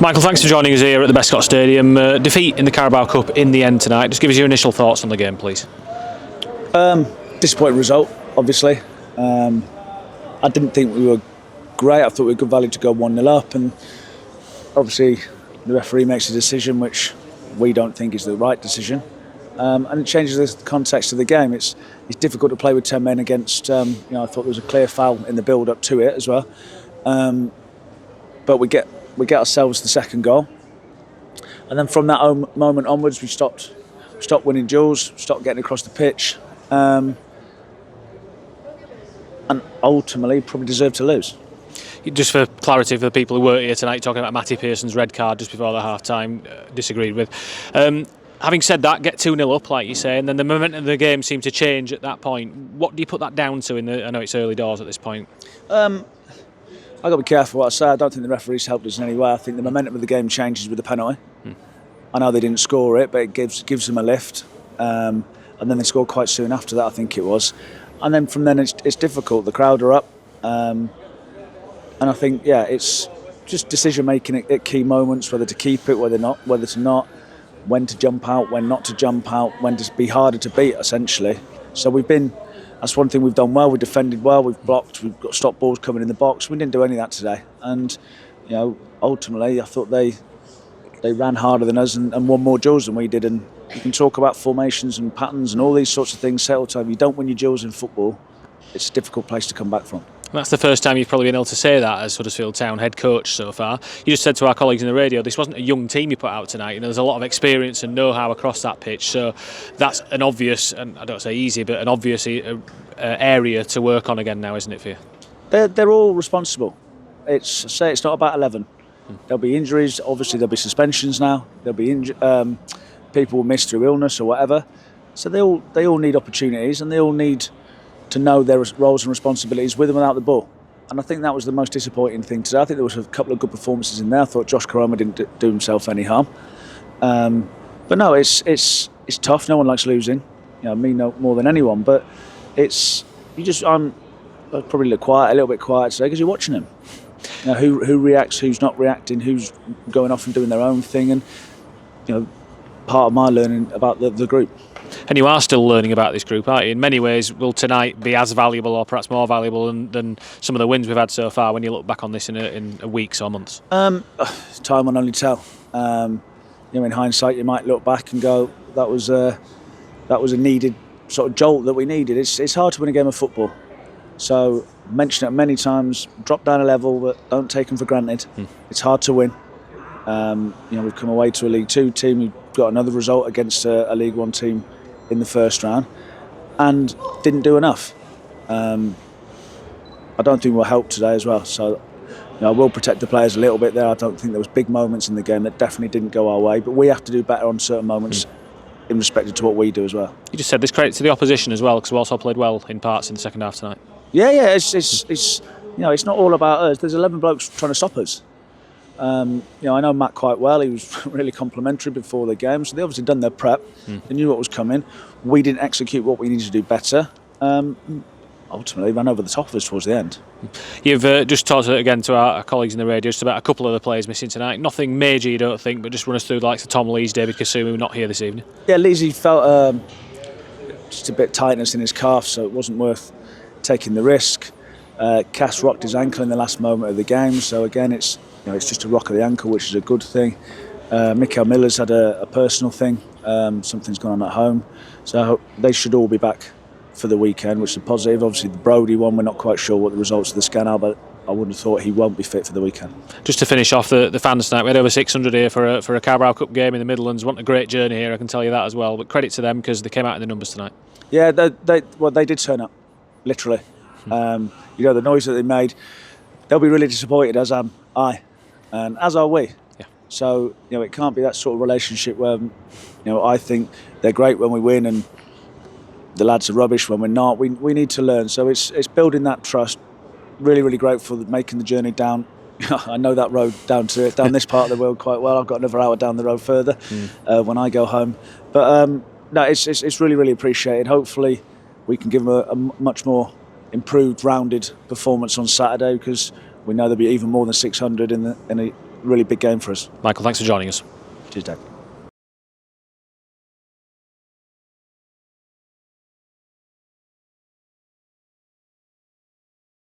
Michael, thanks for joining us here at the Bescott Stadium. Defeat in the Carabao Cup in the end tonight. Just give us your initial thoughts on the game, please. Disappointing result, obviously. I didn't think we were great. I thought we were good value to go 1-0 up, and obviously the referee makes a decision which we don't think is the right decision, and it changes the context of the game. It's difficult to play with 10 men against. I thought there was a clear foul in the build-up to it as well, but we get ourselves the second goal, and then from that moment onwards, we stopped winning duels, stopped getting across the pitch, and ultimately probably deserved to lose. Just for clarity for the people who weren't here tonight, talking about Matty Pearson's red card just before the half-time, disagreed with. Having said that, get 2-0 up, like you say, and then the momentum of the game seemed to change at that point. What do you put that down to? I know it's early doors at this point. I've got to be careful what I say. I don't think the referees helped us in any way. I think the momentum of the game changes with the penalty. I know they didn't score it, but it gives them a lift. And then they scored quite soon after that, I think it was. And then from then it's difficult. The crowd are up. And I think, it's just decision making at key moments, whether to keep it, whether to not, when to jump out, when not to jump out, when to be harder to beat, essentially. So that's one thing we've done well. We defended well, we've blocked, we've got stop balls coming in the box. We didn't do any of that today. And, ultimately I thought they ran harder than us and won more duels than we did. And you can talk about formations and patterns and all these sorts of things settle time. You don't win your duels in football, it's a difficult place to come back from. That's the first time you've probably been able to say that as Huddersfield Town head coach so far. You just said to our colleagues in the radio, this wasn't a young team you put out tonight. There's a lot of experience and know-how across that pitch. So that's an obvious, and I don't say easy, but an obvious area to work on again now, isn't it for you? They're all responsible. It's not about 11. There'll be injuries. Obviously, there'll be suspensions now. There'll be people will miss through illness or whatever. So they all need opportunities, and they all need to know their roles and responsibilities with and without the ball. And I think that was the most disappointing thing today. I think there was a couple of good performances in there. I thought Josh Caroma didn't do himself any harm. But no, it's tough. No one likes losing. Me no more than anyone. But I'm probably a little bit quiet today because you're watching them. Who reacts, who's not reacting, who's going off and doing their own thing, and part of my learning about the group. And you are still learning about this group, aren't you? In many ways, will tonight be as valuable or perhaps more valuable than some of the wins we've had so far when you look back on this in weeks or months? Time will only tell. In hindsight, you might look back and go, that was a needed sort of jolt that we needed. It's hard to win a game of football. So, mention it many times, drop down a level, but don't take them for granted. It's hard to win. We've come away to a League 2 team who got another result against a League 1 team in the first round and didn't do enough. I don't think we'll help today as well. So, I will protect the players a little bit there. I don't think there was big moments in the game that definitely didn't go our way, but we have to do better on certain moments in respect to what we do as well. You just said this credit to the opposition as well, because Walsall played well in parts in the second half tonight. Yeah, it's not all about us. There's 11 blokes trying to stop us. I know Matt quite well. He was really complimentary before the game, so they obviously done their prep. They knew what was coming. We didn't execute what we needed to do better. Ultimately, ran over the top of us towards the end. You've just talked again to our colleagues in the radio just about a couple of the players missing tonight. Nothing major, you don't think, but just run us through the likes of Tom Lees, David Kasumu, not here this evening. Yeah, Leesy felt just a bit tightness in his calf, so it wasn't worth taking the risk. Cass rocked his ankle in the last moment of the game, so again it's just a rock of the ankle, which is a good thing. Mikael Miller's had a personal thing, something's gone on at home, so they should all be back for the weekend, which is a positive. Obviously the Brody one, we're not quite sure what the results of the scan are, but I wouldn't have thought he won't be fit for the weekend. Just to finish off the fans tonight, we had over 600 here for a Carabao Cup game in the Midlands. Want a great journey here, I can tell you that as well, but credit to them because they came out in the numbers tonight. Yeah, they did turn up, literally. The noise that they made, they'll be really disappointed, as am I, and as are we. Yeah. So it can't be that sort of relationship where I think they're great when we win and the lads are rubbish when we're not. We need to learn. So it's building that trust. Really, really grateful that making the journey down. I know that road down this part of the world quite well. I've got another hour down the road further when I go home. But no, it's really, really appreciated. Hopefully, we can give them a much more improved, rounded performance on Saturday, because we know there'll be even more than 600 in really big game for us. Michael, thanks for joining us. Cheers, Dave.